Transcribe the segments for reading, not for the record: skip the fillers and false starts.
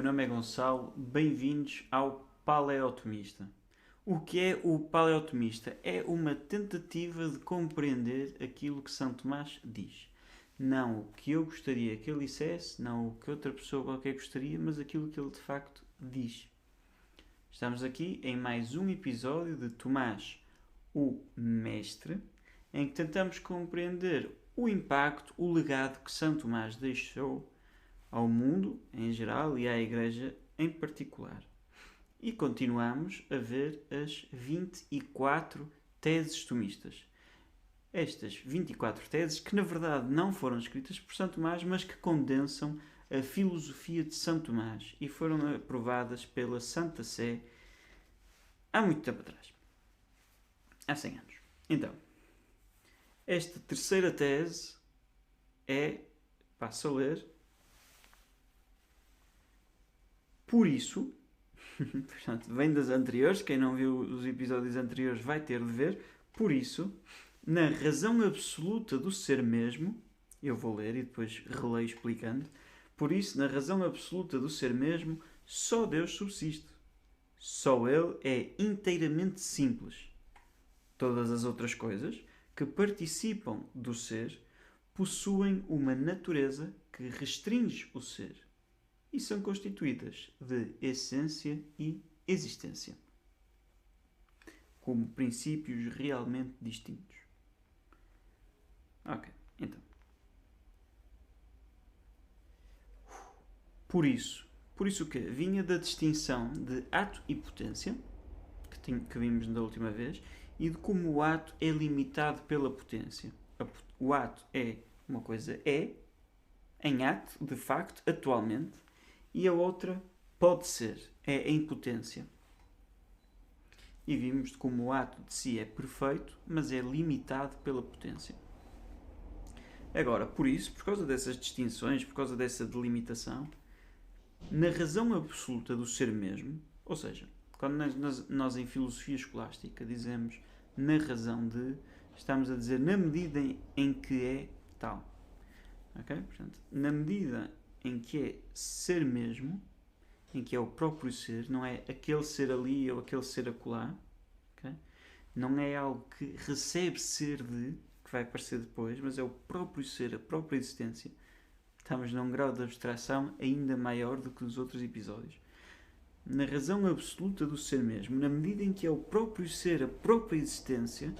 nome é Gonçalo, bem-vindos ao Paleotomista. O que é o Paleotomista? É uma tentativa de compreender aquilo que São Tomás diz. Não o que eu gostaria que ele dissesse, não o que outra pessoa qualquer gostaria, mas aquilo que ele de facto diz. Estamos aqui em mais um episódio de Tomás, o Mestre, em que tentamos compreender o impacto, o legado que São Tomás deixou ao mundo em geral e à Igreja em particular. E continuamos a ver as 24 teses tomistas. Estas 24 teses que na verdade não foram escritas por São Tomás, mas que condensam a filosofia de São Tomás e foram aprovadas pela Santa Sé há muito tempo atrás. Há 100 anos. Então, esta terceira tese é, passo a ler, por isso, portanto, vem das anteriores, quem não viu os episódios anteriores vai ter de ver, por isso, na razão absoluta do ser mesmo, eu vou ler e depois releio explicando, por isso, na razão absoluta do ser mesmo, só Deus subsiste. Só Ele é inteiramente simples. Todas as outras coisas que participam do ser possuem uma natureza que restringe o ser e são constituídas de essência e existência, como princípios realmente distintos. Ok, então. Por isso o quê? Vinha da distinção de ato e potência, que vimos da última vez, e de como o ato é limitado pela potência. O ato é uma coisa em ato, de facto, atualmente, e a outra pode ser, é em potência. E vimos como o ato de si é perfeito, mas é limitado pela potência. Agora, por isso, por causa dessas distinções, por causa dessa delimitação, na razão absoluta do ser mesmo, ou seja, quando nós em filosofia escolástica dizemos na razão de, estamos a dizer na medida em que é tal. Ok? Portanto, na medida em que é ser mesmo, em que é o próprio ser, não é aquele ser ali ou aquele ser acolá, okay? Não é algo que recebe ser de, que vai aparecer depois, mas é o próprio ser, a própria existência. Estamos num grau de abstração ainda maior do que nos outros episódios. Na razão absoluta do ser mesmo, na medida em que é o próprio ser, a própria existência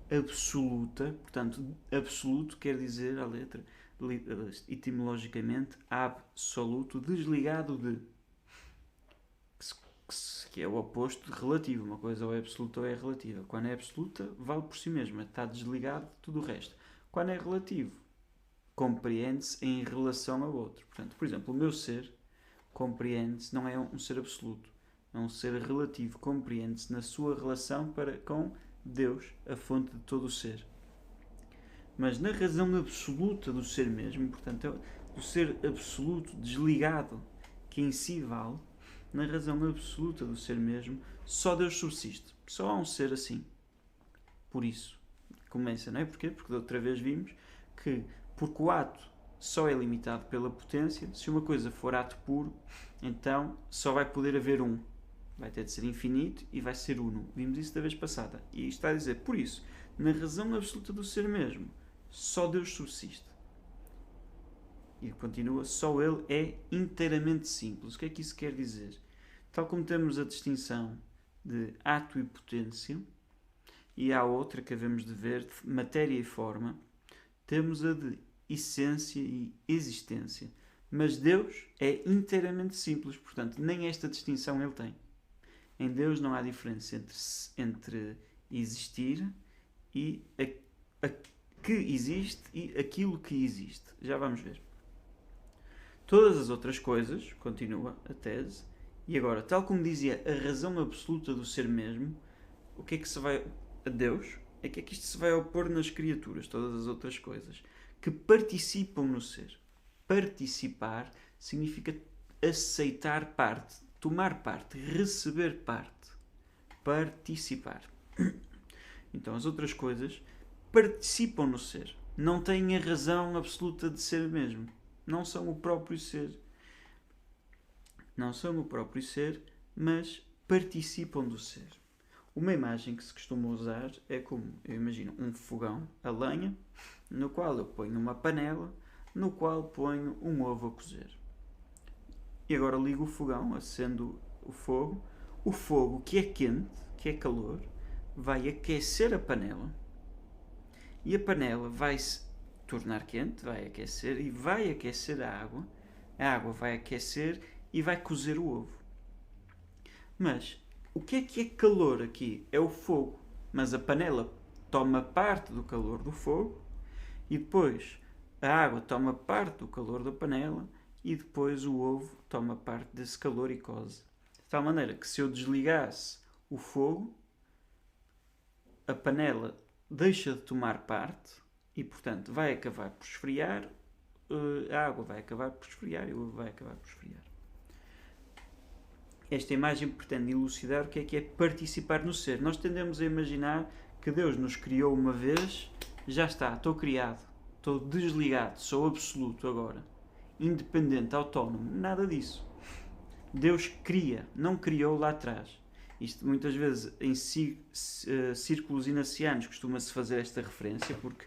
absoluta, portanto, absoluto quer dizer, a letra, etimologicamente, absoluto, desligado de, que é o oposto de relativo. Uma coisa ou é absoluta ou é relativa. Quando é absoluta, vale por si mesma, está desligado de tudo o resto. Quando é relativo, compreende-se em relação ao outro. Portanto, por exemplo, o meu ser compreende-se, não é um ser absoluto, é um ser relativo, compreende-se na sua relação com Deus, a fonte de todo o ser. Mas na razão absoluta do ser mesmo, portanto, do ser absoluto, desligado, que em si vale, na razão absoluta do ser mesmo, só Deus subsiste. Só há um ser assim. Por isso, começa, não é? Porquê? Porque da outra vez vimos que, porque o ato só é limitado pela potência, se uma coisa for ato puro, então só vai poder haver um. Vai ter de ser infinito e vai ser uno. Vimos isso da vez passada. E isto está a dizer, por isso, na razão absoluta do ser mesmo, só Deus subsiste. E continua, só Ele é inteiramente simples. O que é que isso quer dizer? Tal como temos a distinção de ato e potência, e há outra que havemos de ver, de matéria e forma, temos a de essência e existência. Mas Deus é inteiramente simples, portanto, nem esta distinção Ele tem. Em Deus não há diferença entre existir e a que existe e aquilo que existe. Já vamos ver. Todas as outras coisas, continua a tese, e agora, tal como dizia a razão absoluta do ser mesmo, o que é que se vai a Deus? É que isto se vai opor nas criaturas, todas as outras coisas, que participam no ser. Participar significa aceitar parte, tomar parte, receber parte. Participar. Então as outras coisas participam no ser. Não têm a razão absoluta de ser mesmo. Não são o próprio ser. Não são o próprio ser, mas participam do ser. Uma imagem que se costuma usar é como, eu imagino, um fogão a lenha, no qual eu ponho uma panela, no qual ponho um ovo a cozer. E agora ligo o fogão, acendo o fogo que é quente, que é calor, vai aquecer a panela, e a panela vai se tornar quente, vai aquecer e vai aquecer a água vai aquecer e vai cozer o ovo. Mas o que é calor aqui? É o fogo, mas a panela toma parte do calor do fogo e depois a água toma parte do calor da panela e depois o ovo toma parte desse calor e coze. De tal maneira que se eu desligasse o fogo, a panela deixa de tomar parte e, portanto, vai acabar por esfriar, a água vai acabar por esfriar e o ovo vai acabar por esfriar. Esta imagem pretende elucidar o que é participar no ser. Nós tendemos a imaginar que Deus nos criou uma vez, já está, estou criado, estou desligado, sou absoluto agora, independente, autónomo, nada disso. Deus cria, não criou lá atrás. Isto muitas vezes em círculos inacianos costuma-se fazer esta referência, porque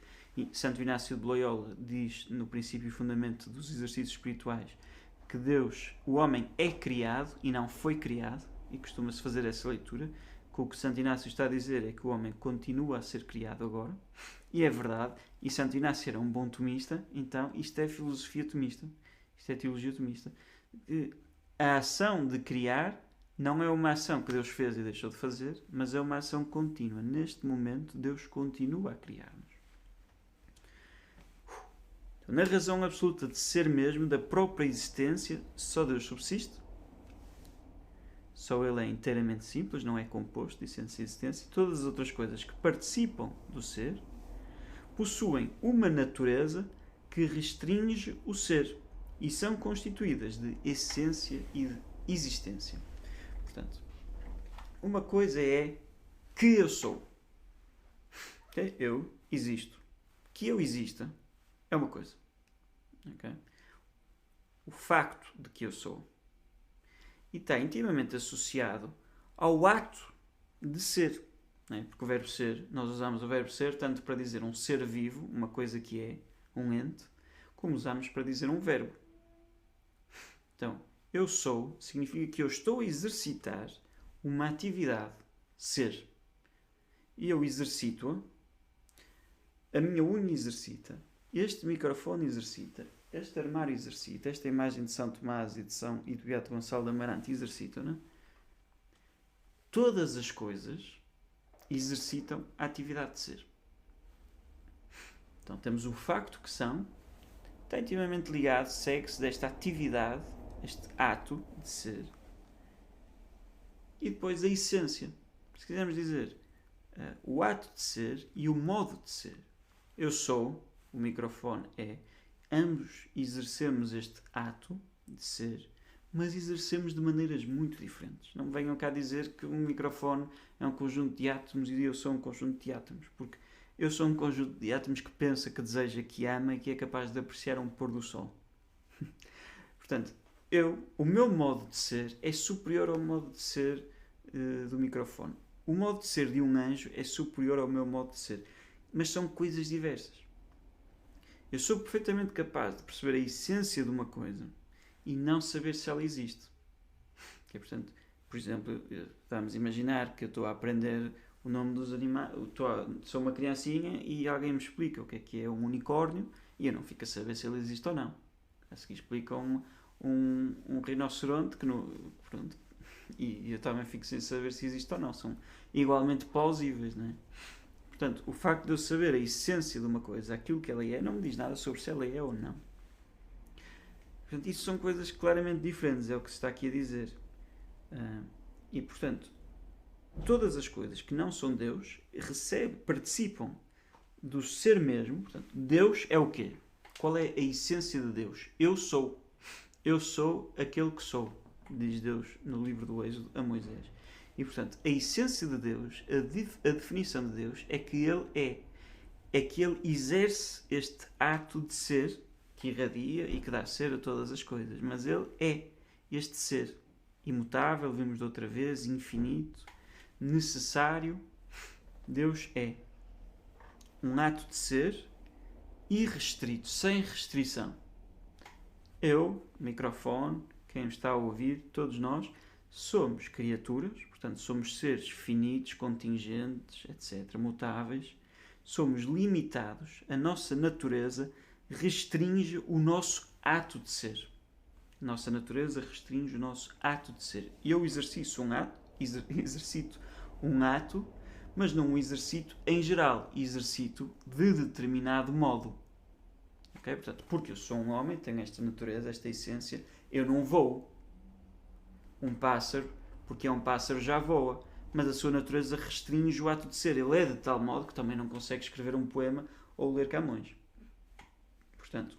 Santo Inácio de Loyola diz no princípio e fundamento dos exercícios espirituais que Deus, o homem é criado e não foi criado, e costuma-se fazer essa leitura, que o que Santo Inácio está a dizer é que o homem continua a ser criado agora, e é verdade, e Santo Inácio era um bom tomista, então isto é filosofia tomista, isto é teologia tomista. A ação de criar não é uma ação que Deus fez e deixou de fazer, mas é uma ação contínua. Neste momento, Deus continua a criar-nos. Então, na razão absoluta de ser mesmo, da própria existência, só Deus subsiste. Só Ele é inteiramente simples, não é composto de essência e existência. Todas as outras coisas que participam do ser possuem uma natureza que restringe o ser e são constituídas de essência e de existência. Portanto, uma coisa é que eu sou. Okay? Eu existo. Que eu exista é uma coisa. Okay? O facto de que eu sou. E está intimamente associado ao ato de ser. Né? Porque o verbo ser, nós usamos o verbo ser tanto para dizer um ser vivo, uma coisa que é um ente, como usamos para dizer um verbo. Então, eu sou significa que eu estou a exercitar uma atividade, ser. E eu exercito-a, a minha unha exercita, este microfone exercita, este armário exercita, esta imagem de São Tomás e de Beato Gonçalo de Amarante exercitam-na. Todas as coisas exercitam a atividade de ser. Então temos o facto que são, está intimamente ligado, segue-se desta atividade, este ato de ser, e depois a essência. Se quisermos dizer o ato de ser e o modo de ser. Eu sou, o microfone é, ambos exercemos este ato de ser, mas exercemos de maneiras muito diferentes. Não me venham cá dizer que um microfone é um conjunto de átomos e eu sou um conjunto de átomos, porque eu sou um conjunto de átomos que pensa, que deseja, que ama e que é capaz de apreciar um pôr do sol. Portanto, o meu modo de ser é superior ao modo de ser do microfone. O modo de ser de um anjo é superior ao meu modo de ser. Mas são coisas diversas. Eu sou perfeitamente capaz de perceber a essência de uma coisa e não saber se ela existe. Que é, portanto, por exemplo, vamos imaginar que eu estou a aprender o nome dos animais, sou uma criancinha e alguém me explica o que é um unicórnio e eu não fico a saber se ele existe ou não. A seguir explicam um rinoceronte que pronto, e eu também fico sem saber se existe ou não. São igualmente plausíveis, não é? Portanto, o facto de eu saber a essência de uma coisa, aquilo que ela é, não me diz nada sobre se ela é ou não. Portanto, isso são coisas claramente diferentes, é o que se está aqui a dizer. E, portanto, todas as coisas que não são Deus participam do ser mesmo. Portanto, Deus é o quê? Qual é a essência de Deus? Eu sou. Eu sou aquele que sou, diz Deus no livro do Êxodo a Moisés. E, portanto, a essência de Deus, a definição de Deus é que Ele é que Ele exerce este ato de ser, que irradia e que dá ser a todas as coisas. Mas Ele é este ser. imutável, vimos de outra vez, infinito, necessário. Deus é um ato de ser irrestrito, sem restrição. Eu, microfone, quem me está a ouvir, todos nós, somos criaturas, portanto, somos seres finitos, contingentes, etc., mutáveis. Somos limitados, a nossa natureza restringe o nosso ato de ser. A nossa natureza restringe o nosso ato de ser. Eu exercito um ato, mas não o exercito em geral, exercito de determinado modo. Okay? Portanto, porque eu sou um homem, tenho esta natureza, esta essência, eu não voo. Um pássaro, porque é um pássaro, já voa. Mas a sua natureza restringe o ato de ser. Ele é de tal modo que também não consegue escrever um poema ou ler Camões. Portanto,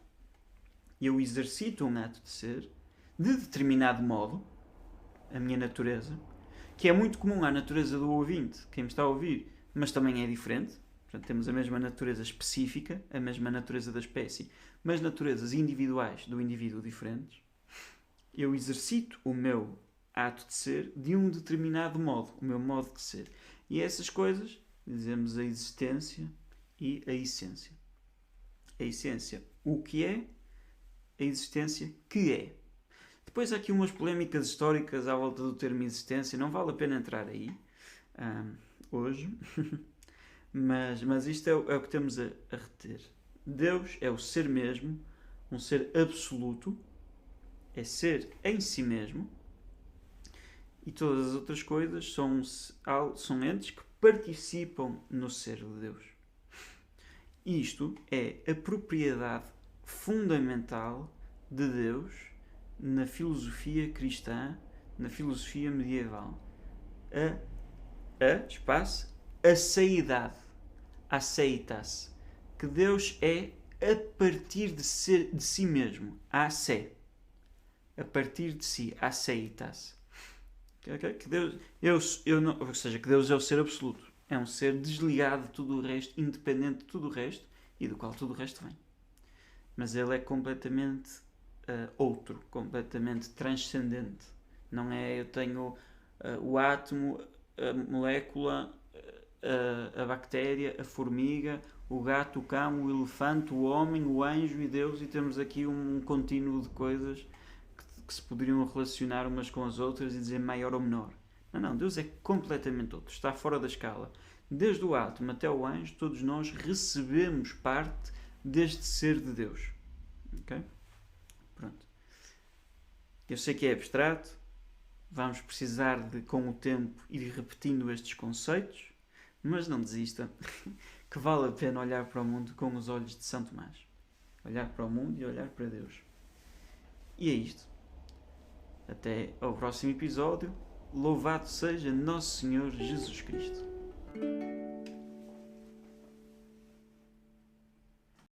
eu exercito um ato de ser de determinado modo, a minha natureza, que é muito comum à natureza do ouvinte, quem me está a ouvir, mas também é diferente. Portanto, temos a mesma natureza específica, a mesma natureza da espécie, mas naturezas individuais do indivíduo diferentes. Eu exercito o meu ato de ser de um determinado modo, o meu modo de ser. E essas coisas, dizemos a existência e a essência. A essência, o que é, a existência, que é. Depois há aqui umas polémicas históricas à volta do termo existência, não vale a pena entrar aí hoje, mas isto é o que temos a reter. Deus é o ser mesmo, um ser absoluto, é ser em si mesmo, e todas as outras coisas são entes que participam no ser de Deus. Isto é a propriedade fundamental de Deus na filosofia cristã, na filosofia medieval. A seidade, aceitas, que Deus é a partir de si mesmo, a partir de si, aceitas. Okay? Que Deus, ou seja, que Deus é o ser absoluto, é um ser desligado de tudo o resto, independente de tudo o resto e do qual tudo o resto vem. Mas ele é completamente outro, completamente transcendente. Não é eu tenho o átomo, a molécula, a bactéria, a formiga, o gato, o cão, o elefante, o homem, o anjo e Deus, e temos aqui um contínuo de coisas que se poderiam relacionar umas com as outras e dizer maior ou menor. Não, Deus é completamente outro, está fora da escala. Desde o átomo até o anjo, todos nós recebemos parte deste ser de Deus. Ok? Pronto. Eu sei que é abstrato, vamos precisar de, com o tempo, ir repetindo estes conceitos, mas não desista, que vale a pena olhar para o mundo com os olhos de São Tomás. Olhar para o mundo e olhar para Deus. E é isto. Até ao próximo episódio. Louvado seja Nosso Senhor Jesus Cristo.